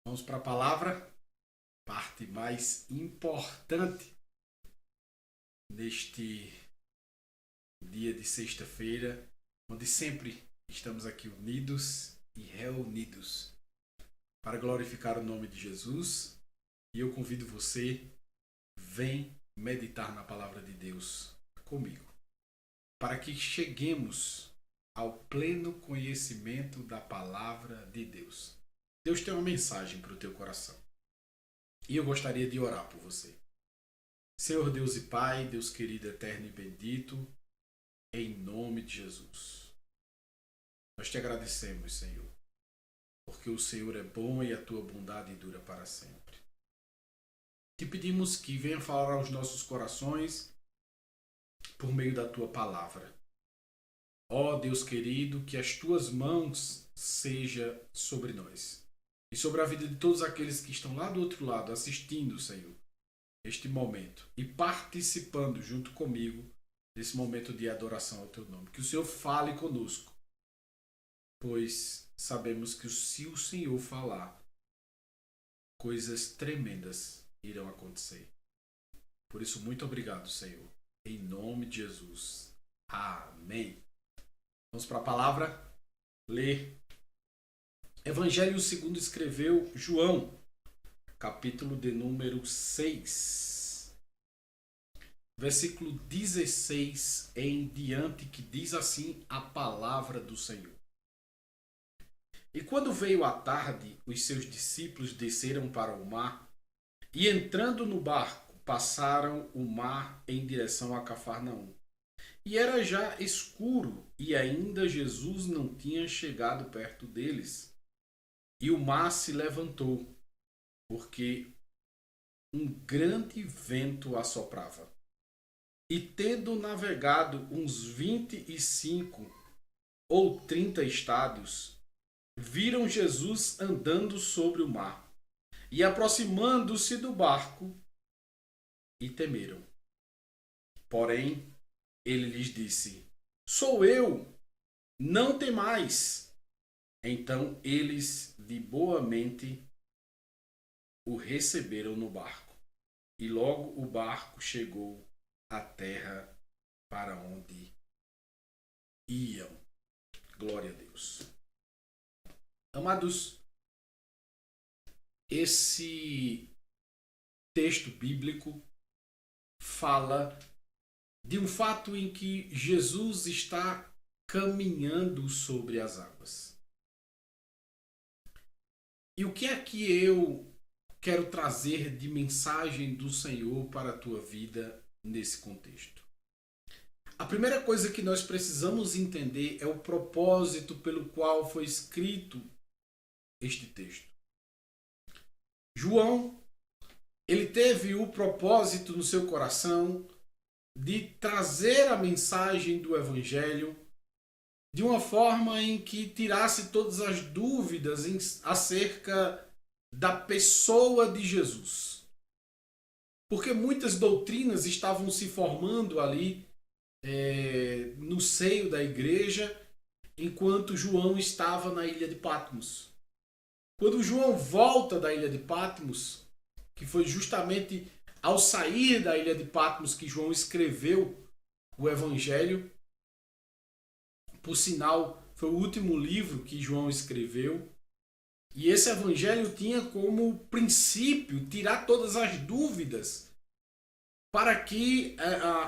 Vamos para a palavra, parte mais importante neste dia de sexta-feira, onde sempre estamos aqui unidos e reunidos para glorificar o nome de Jesus. E eu convido você, vem meditar na palavra de Deus comigo, para que cheguemos ao pleno conhecimento da palavra de Deus. Deus tem uma mensagem para o teu coração. E eu gostaria de orar por você. Senhor Deus e Pai, Deus querido, eterno e bendito, em nome de Jesus. Nós te agradecemos, Senhor, porque o Senhor é bom e a tua bondade dura para sempre. Te pedimos que venha falar aos nossos corações por meio da tua palavra. Ó Deus querido, que as tuas mãos sejam sobre nós e sobre a vida de todos aqueles que estão lá do outro lado assistindo, Senhor, este momento e participando junto comigo desse momento de adoração ao teu nome. Que o Senhor fale conosco, pois sabemos que se o Senhor falar, coisas tremendas irão acontecer. Por isso, muito obrigado, Senhor. Em nome de Jesus. Amém. Vamos para a palavra. Ler. Evangelho segundo escreveu João, capítulo de número 6. Versículo 16 em diante, que diz assim a palavra do Senhor. E quando veio a tarde, os seus discípulos desceram para o mar e, entrando no barco, passaram o mar em direção a Cafarnaum. E era já escuro e ainda Jesus não tinha chegado perto deles. E o mar se levantou, porque um grande vento assoprava. E tendo navegado uns 25 ou 30 estádios, viram Jesus andando sobre o mar, e aproximando-se do barco, e temeram. Porém, ele lhes disse: Sou eu, não temais. Então eles de boa mente o receberam no barco, e logo o barco chegou à terra para onde iam. Glória a Deus. Amados, esse texto bíblico fala de um fato em que Jesus está caminhando sobre as águas. E o que é que eu quero trazer de mensagem do Senhor para a tua vida nesse contexto? A primeira coisa que nós precisamos entender é o propósito pelo qual foi escrito este texto. João, ele teve o propósito no seu coração de trazer a mensagem do Evangelho de uma forma em que tirasse todas as dúvidas acerca da pessoa de Jesus. Porque muitas doutrinas estavam se formando ali no seio da igreja, enquanto João estava na ilha de Patmos. Quando João volta da ilha de Patmos, que foi justamente ao sair da ilha de Patmos que João escreveu o Evangelho. Por sinal, foi o último livro que João escreveu. E esse evangelho tinha como princípio tirar todas as dúvidas para que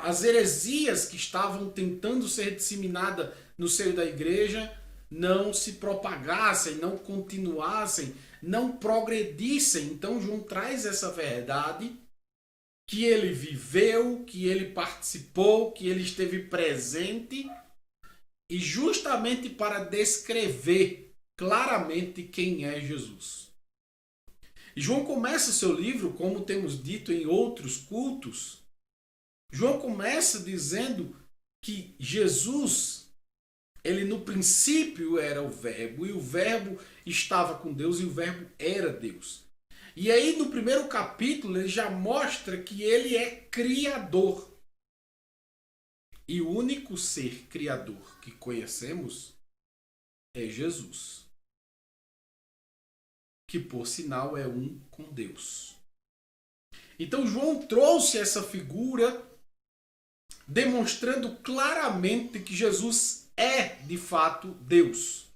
as heresias que estavam tentando ser disseminadas no seio da igreja não se propagassem, não continuassem, não progredissem. Então João traz essa verdade que ele viveu, que ele participou, que ele esteve presente, e justamente para descrever claramente quem é Jesus. E João começa seu livro, como temos dito em outros cultos, João começa dizendo que Jesus, ele no princípio era o Verbo, e o Verbo estava com Deus, e o Verbo era Deus. E aí no primeiro capítulo ele já mostra que ele é criador. E o único ser criador que conhecemos é Jesus. que por sinal é um com Deus. Então João trouxe essa figura demonstrando claramente que Jesus é de fato Deus.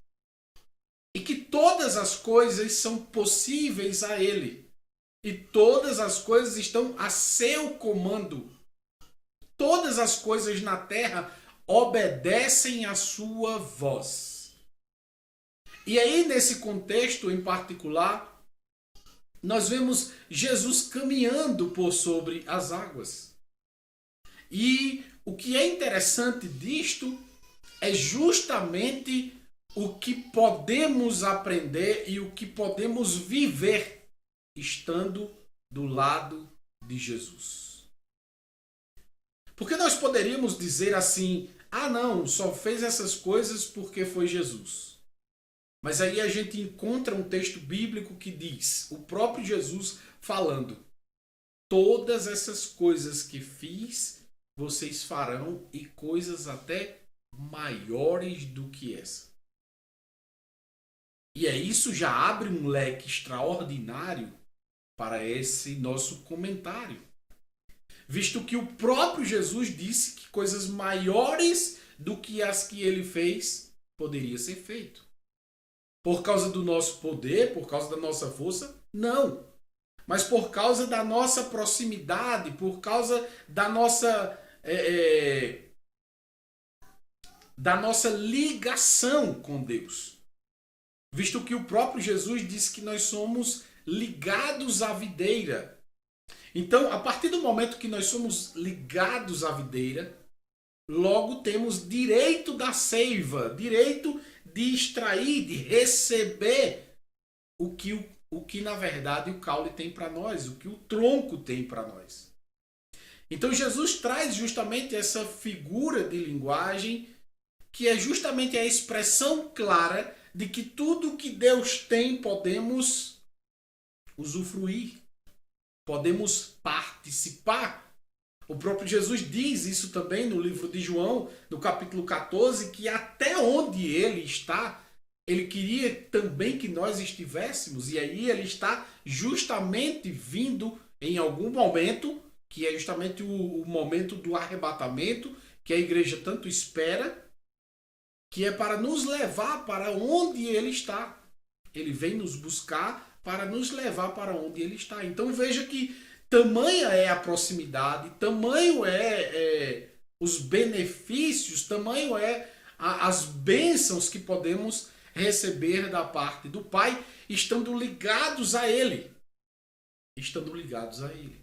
E que todas as coisas são possíveis a Ele. E todas as coisas estão a seu comando. Todas as coisas na terra obedecem à sua voz. E aí, nesse contexto em particular, nós vemos Jesus caminhando por sobre as águas. E o que é interessante disto é justamente o que podemos aprender e o que podemos viver estando do lado de Jesus. Porque nós poderíamos dizer assim: ah, não, só fez essas coisas porque foi Jesus. Mas aí a gente encontra um texto bíblico que diz, o próprio Jesus falando: todas essas coisas que fiz, vocês farão, e coisas até maiores do que essa. E isso já abre um leque extraordinário para esse nosso comentário. Visto que o próprio Jesus disse que coisas maiores do que as que ele fez poderia ser feito. Por causa do nosso poder, por causa da nossa força? Não. Mas por causa da nossa proximidade, por causa da nossa ligação com Deus. Visto que o próprio Jesus disse que nós somos ligados à videira. Então, a partir do momento que nós somos ligados à videira, logo temos direito da seiva, direito de extrair, de receber o que na verdade o caule tem para nós, o que o tronco tem para nós. Então Jesus traz justamente essa figura de linguagem que é justamente a expressão clara de que tudo que Deus tem podemos usufruir, podemos participar. O próprio Jesus diz isso também no livro de João, no capítulo 14, que até onde ele está, ele queria também que nós estivéssemos. E aí ele está justamente vindo em algum momento, que é justamente o momento do arrebatamento, que a igreja tanto espera, que é para nos levar para onde ele está. Ele vem nos buscar para nos levar para onde ele está. Então veja que tamanha é a proximidade, tamanho é os benefícios, tamanho é as bênçãos que podemos receber da parte do Pai, estando ligados a Ele. Estando ligados a Ele.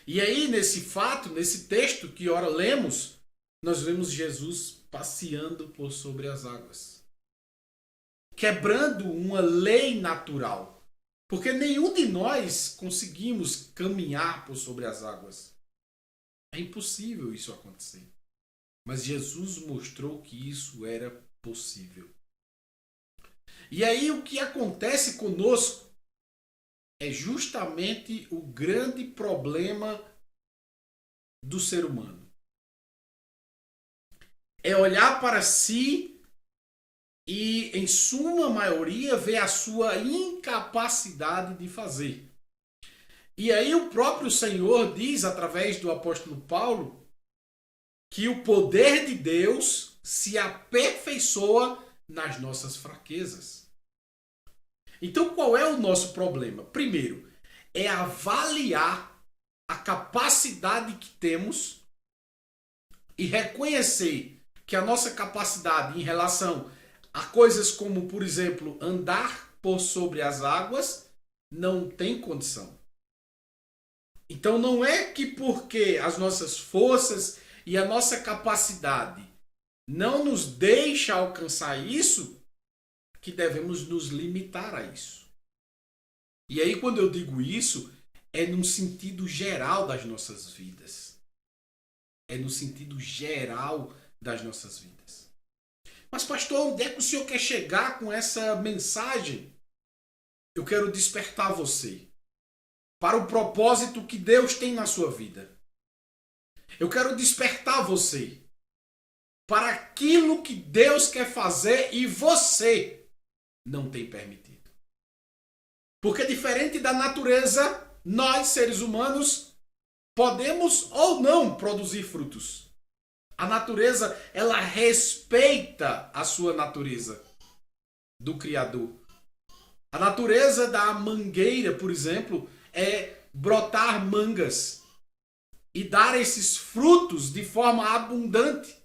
E aí, nesse fato, nesse texto que ora lemos, nós vemos Jesus passeando por sobre as águas. Quebrando uma lei natural. Porque nenhum de nós conseguimos caminhar por sobre as águas. É impossível isso acontecer. Mas Jesus mostrou que isso era possível. E aí o que acontece conosco é justamente o grande problema do ser humano. É olhar para si e, em suma maioria, ver a sua incapacidade de fazer. E aí o próprio Senhor diz, através do apóstolo Paulo, que o poder de Deus se aperfeiçoa nas nossas fraquezas. Então, qual é o nosso problema? Primeiro, é avaliar a capacidade que temos e reconhecer que a nossa capacidade em relação a coisas como, por exemplo, andar por sobre as águas, não tem condição. Então não é que porque as nossas forças e a nossa capacidade não nos deixa alcançar isso, que devemos nos limitar a isso. E aí quando eu digo isso, é no sentido geral das nossas vidas. É no sentido geral das nossas vidas. Mas pastor, onde é que o senhor quer chegar com essa mensagem? Eu quero despertar você para o propósito que Deus tem na sua vida. Eu quero despertar você para aquilo que Deus quer fazer e você não tem permitido. Porque diferente da natureza, nós, seres humanos, podemos ou não produzir frutos. A natureza, ela respeita a sua natureza do Criador. A natureza da mangueira, por exemplo, é brotar mangas e dar esses frutos de forma abundante.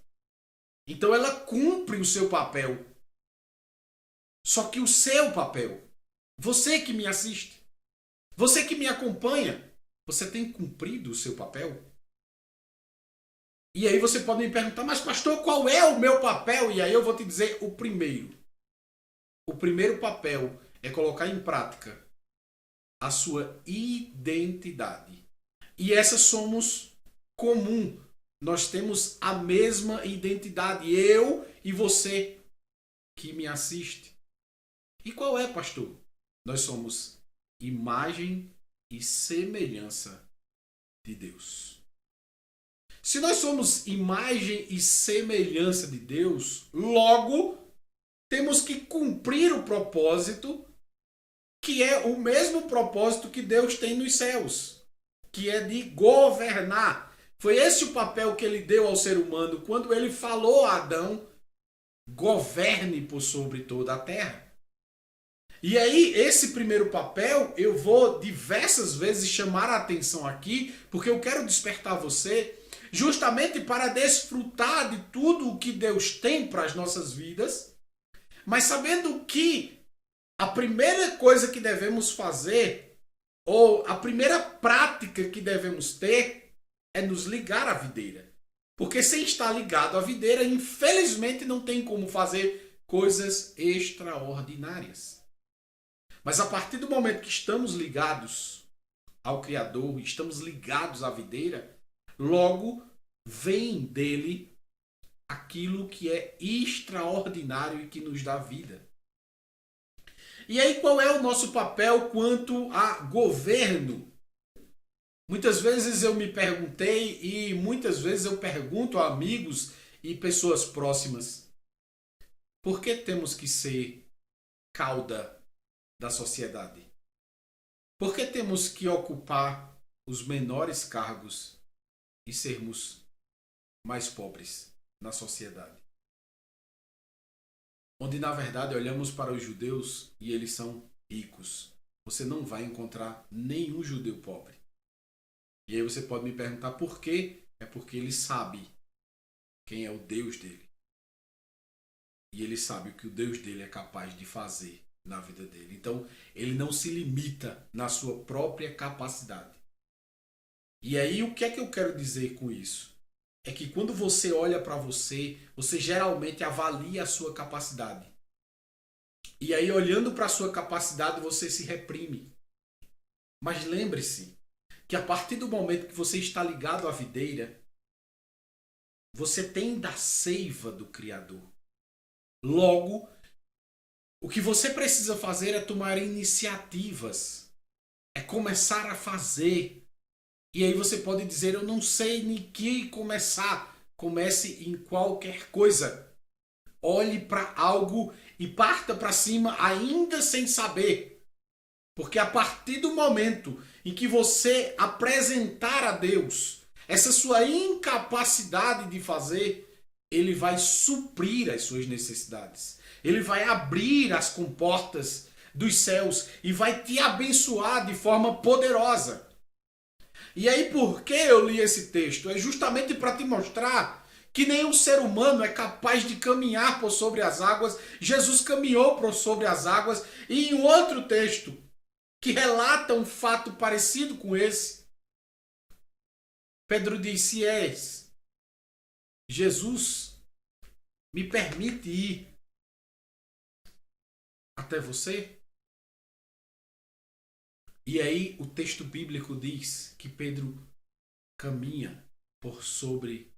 Então ela cumpre o seu papel. Só que o seu papel, você que me assiste, você que me acompanha, você tem cumprido o seu papel? E aí você pode me perguntar, mas pastor, qual é o meu papel? E aí eu vou te dizer o primeiro. O primeiro papel é colocar em prática a sua identidade. E essa somos comum. Nós temos a mesma identidade, eu e você que me assiste. E qual é, pastor? Nós somos imagem e semelhança de Deus. Se nós somos imagem e semelhança de Deus, logo temos que cumprir o propósito, que é o mesmo propósito que Deus tem nos céus, que é de governar. Foi esse o papel que ele deu ao ser humano quando ele falou a Adão: governe por sobre toda a terra. E aí, esse primeiro papel, eu vou diversas vezes chamar a atenção aqui, porque eu quero despertar você justamente para desfrutar de tudo o que Deus tem para as nossas vidas, mas sabendo que a primeira coisa que devemos fazer, ou a primeira prática que devemos ter, é nos ligar à videira. Porque sem estar ligado à videira, infelizmente não tem como fazer coisas extraordinárias. Mas a partir do momento que estamos ligados ao Criador, estamos ligados à videira, logo vem dele aquilo que é extraordinário e que nos dá vida. E aí qual é o nosso papel quanto a governo? Muitas vezes eu me perguntei e muitas vezes eu pergunto a amigos e pessoas próximas: por que temos que ser cauda da sociedade? Por que temos que ocupar os menores cargos e sermos mais pobres na sociedade? Onde na verdade olhamos para os judeus e eles são ricos. Você não vai encontrar nenhum judeu pobre. E aí você pode me perguntar por quê? É porque ele sabe quem é o Deus dele. E ele sabe o que o Deus dele é capaz de fazer na vida dele. Então, ele não se limita na sua própria capacidade. E aí, o que é que eu quero dizer com isso? É que quando você olha para você, você geralmente avalia a sua capacidade. E aí, olhando para a sua capacidade, você se reprime. Mas lembre-se que a partir do momento que você está ligado à videira, você tem da seiva do Criador. Logo, o que você precisa fazer é tomar iniciativas, é começar a fazer. E aí você pode dizer: eu não sei nem que começar. Comece em qualquer coisa. Olhe para algo e parta para cima ainda sem saber. Porque a partir do momento em que você apresentar a Deus essa sua incapacidade de fazer, ele vai suprir as suas necessidades. Ele vai abrir as comportas dos céus e vai te abençoar de forma poderosa. E aí, por que eu li esse texto? É justamente para te mostrar que nenhum ser humano é capaz de caminhar por sobre as águas. Jesus caminhou por sobre as águas. E em outro texto, que relata um fato parecido com esse, Pedro diz: se és Jesus, me permite ir até você? E aí o texto bíblico diz que Pedro caminha por sobre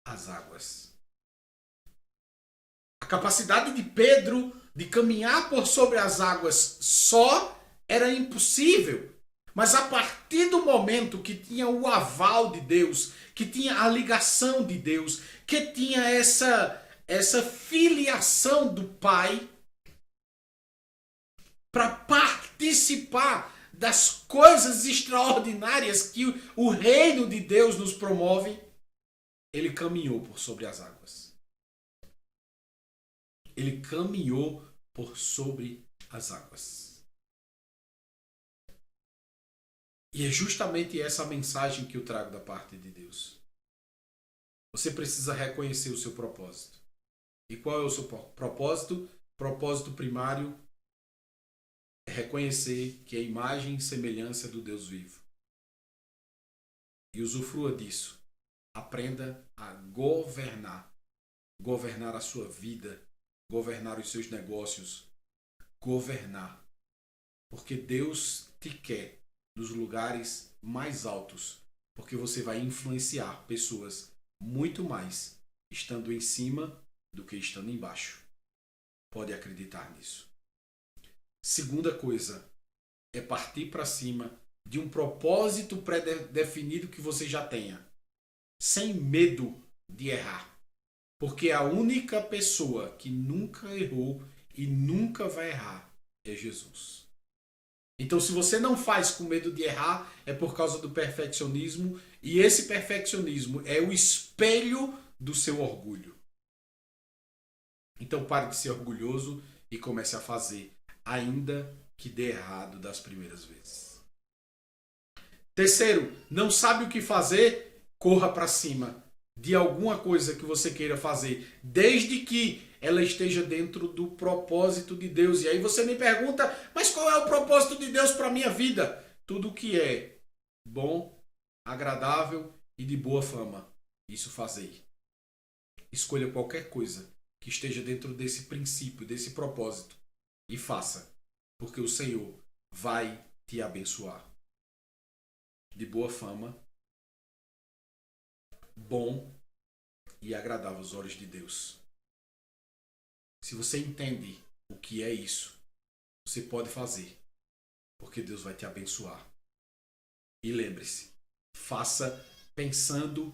as águas. A capacidade de Pedro de caminhar por sobre as águas só era impossível. Mas a partir do momento que tinha o aval de Deus, que tinha a ligação de Deus, que tinha essa filiação do Pai, para partir participar das coisas extraordinárias que o reino de Deus nos promove, ele caminhou por sobre as águas. Ele caminhou por sobre as águas. E é justamente essa mensagem que eu trago da parte de Deus. Você precisa reconhecer o seu propósito. E qual é o seu propósito? Propósito primário é reconhecer que é a imagem e semelhança do Deus vivo. E usufrua disso. Aprenda a governar. Governar a sua vida. Governar os seus negócios. Governar. Porque Deus te quer nos lugares mais altos. Porque você vai influenciar pessoas muito mais estando em cima do que estando embaixo. Pode acreditar nisso. Segunda coisa é partir para cima de um propósito pré-definido que você já tenha, sem medo de errar. Porque a única pessoa que nunca errou e nunca vai errar é Jesus. Então, se você não faz com medo de errar, é por causa do perfeccionismo, e esse perfeccionismo é o espelho do seu orgulho. Então, pare de ser orgulhoso e comece a fazer, ainda que dê errado das primeiras vezes. Terceiro, não sabe o que fazer? Corra para cima de alguma coisa que você queira fazer, desde que ela esteja dentro do propósito de Deus. E aí você me pergunta, mas qual é o propósito de Deus para a minha vida? Tudo que é bom, agradável e de boa fama, isso fazei. Escolha qualquer coisa que esteja dentro desse princípio, desse propósito, e faça, porque o Senhor vai te abençoar. De boa fama, bom e agradável aos olhos de Deus. Se você entende o que é isso, você pode fazer, porque Deus vai te abençoar. E lembre-se, faça pensando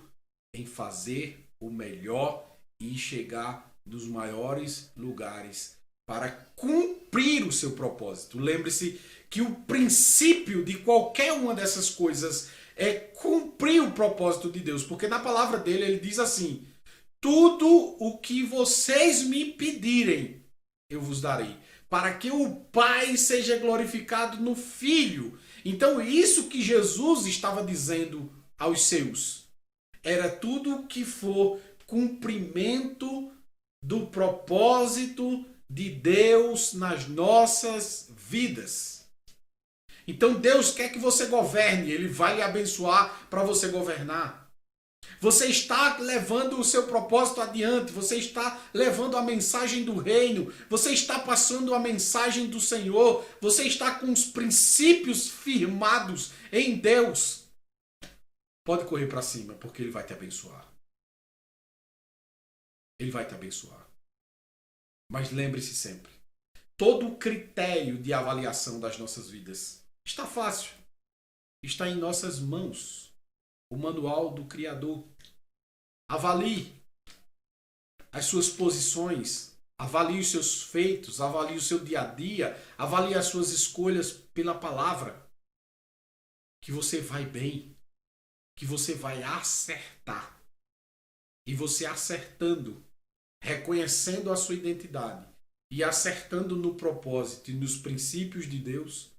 em fazer o melhor e chegar nos maiores lugares para cumprir o seu propósito. Lembre-se que o princípio de qualquer uma dessas coisas é cumprir o propósito de Deus, porque na palavra dele ele diz assim: tudo o que vocês me pedirem, eu vos darei, para que o Pai seja glorificado no Filho. Então, isso que Jesus estava dizendo aos seus era tudo que for cumprimento do propósito de Deus nas nossas vidas. Então, Deus quer que você governe, Ele vai lhe abençoar para você governar. Você está levando o seu propósito adiante, você está levando a mensagem do reino, você está passando a mensagem do Senhor, você está com os princípios firmados em Deus. Pode correr para cima, porque Ele vai te abençoar. Ele vai te abençoar. Mas lembre-se sempre, todo o critério de avaliação das nossas vidas está fácil, está em nossas mãos. O manual do Criador. Avalie as suas posições, avalie os seus feitos, avalie o seu dia a dia, avalie as suas escolhas pela palavra. Que você vai bem, que você vai acertar. E você acertando, reconhecendo a sua identidade e acertando no propósito e nos princípios de Deus,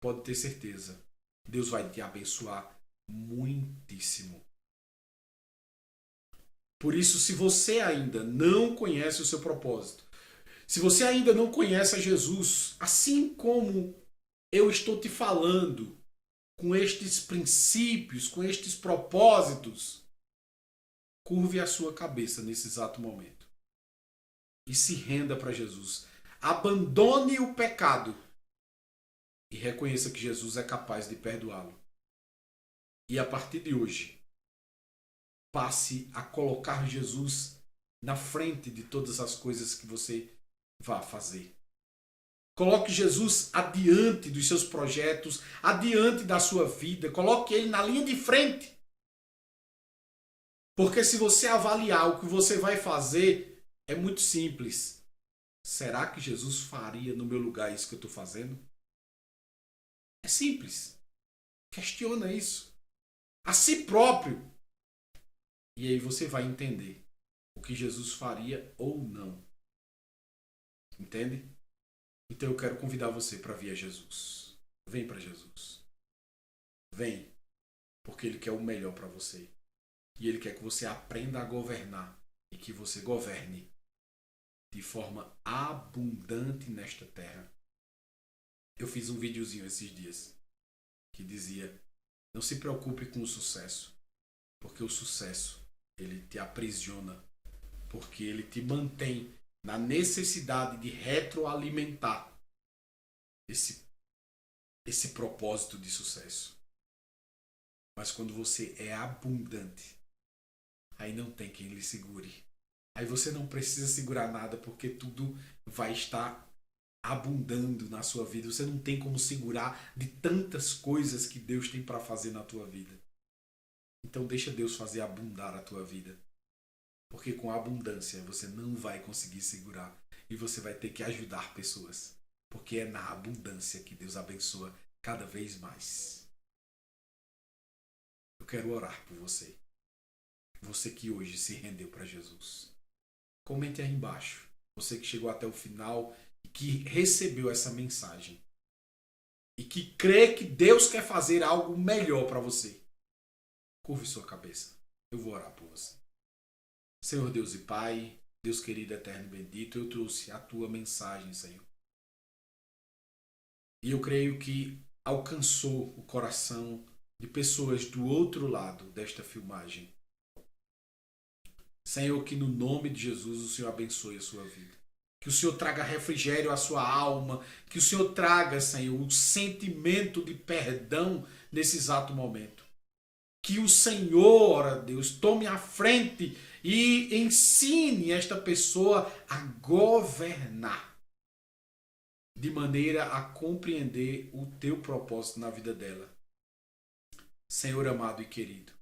pode ter certeza, Deus vai te abençoar muitíssimo. Por isso, se você ainda não conhece o seu propósito, se você ainda não conhece a Jesus, assim como eu estou te falando, com estes princípios, com estes propósitos, curve a sua cabeça nesse exato momento e se renda para Jesus. Abandone o pecado e reconheça que Jesus é capaz de perdoá-lo. E a partir de hoje, passe a colocar Jesus na frente de todas as coisas que você vá fazer. Coloque Jesus adiante dos seus projetos, adiante da sua vida. Coloque Ele na linha de frente. Porque se você avaliar o que você vai fazer, é muito simples. Será que Jesus faria no meu lugar isso que eu estou fazendo? É simples. Questiona isso. A si próprio. E aí você vai entender o que Jesus faria ou não. Entende? Então eu quero convidar você para vir a Jesus. Vem para Jesus. Vem. Porque Ele quer o melhor para você. E Ele quer que você aprenda a governar. E que você governe de forma abundante nesta terra. Eu fiz um videozinho esses dias que dizia: não se preocupe com o sucesso, porque o sucesso ele te aprisiona, porque ele te mantém na necessidade de retroalimentar esse propósito de sucesso. Mas quando você é abundante, aí não tem quem lhe segure. Aí você não precisa segurar nada, porque tudo vai estar abundando na sua vida. Você não tem como segurar de tantas coisas que Deus tem para fazer na tua vida. Então deixa Deus fazer abundar a tua vida. Porque com a abundância você não vai conseguir segurar. E você vai ter que ajudar pessoas. Porque é na abundância que Deus abençoa cada vez mais. Eu quero orar por você. Você que hoje se rendeu para Jesus. Comente aí embaixo. Você que chegou até o final e que recebeu essa mensagem. E que crê que Deus quer fazer algo melhor para você. Curve sua cabeça. Eu vou orar por você. Senhor Deus e Pai, Deus querido, eterno e bendito, eu trouxe a tua mensagem, Senhor. E eu creio que alcançou o coração de pessoas do outro lado desta filmagem. Senhor, que no nome de Jesus o Senhor abençoe a sua vida. Que o Senhor traga refrigério à sua alma. Que o Senhor traga, Senhor, o sentimento de perdão nesse exato momento. Que o Senhor, ó Deus, tome a frente e ensine esta pessoa a governar. De maneira a compreender o teu propósito na vida dela. Senhor amado e querido,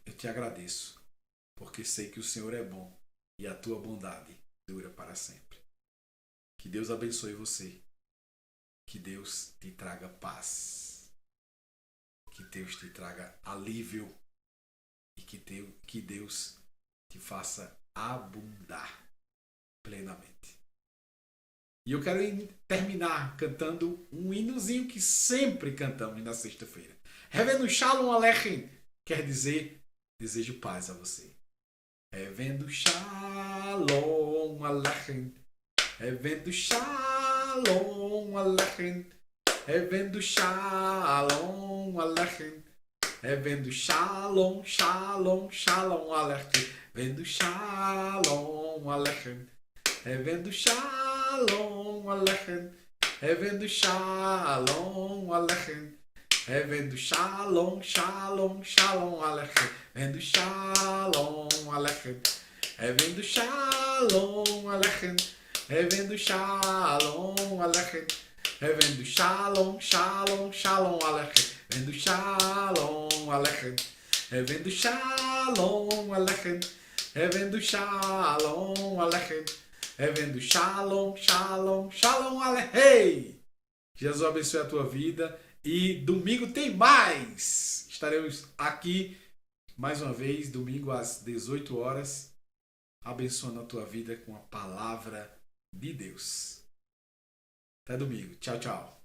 eu te agradeço. Porque sei que o Senhor é bom e a tua bondade dura para sempre. Que Deus abençoe você. Que Deus te traga paz. Que Deus te traga alívio. E que Deus te faça abundar plenamente. E eu quero terminar cantando um hinozinho que sempre cantamos na sexta-feira. Revendo Shalom Aleichem quer dizer desejo paz a você. Revendo Shalom Aleichem. Revendo Shalom Aleichem. Revendo Shalom Aleichem. Revendo Shalom, Shalom, Shalom Aleichem. Vendo Shalom Aleichem. Revendo Shalom Aleichem. Revendo Shalom Aleichem. Revendo Shalom, Shalom, Shalom Aleichem. Revendo Shalom Aleichem. Revendo Shalom Aleichem. Revendo Shalom Aleichem. Revendo Shalom, Shalom, Shalom Aleichem. Revendo Shalom Aleichem. Revendo Shalom Aleichem. Revendo Shalom Aleichem. Revendo Shalom, Shalom, Shalom Aleichem. Jesus abençoe a tua vida. E domingo tem mais! Estaremos aqui mais uma vez, domingo às 18 horas, abençoando a tua vida com a palavra de Deus. Até domingo. Tchau, tchau.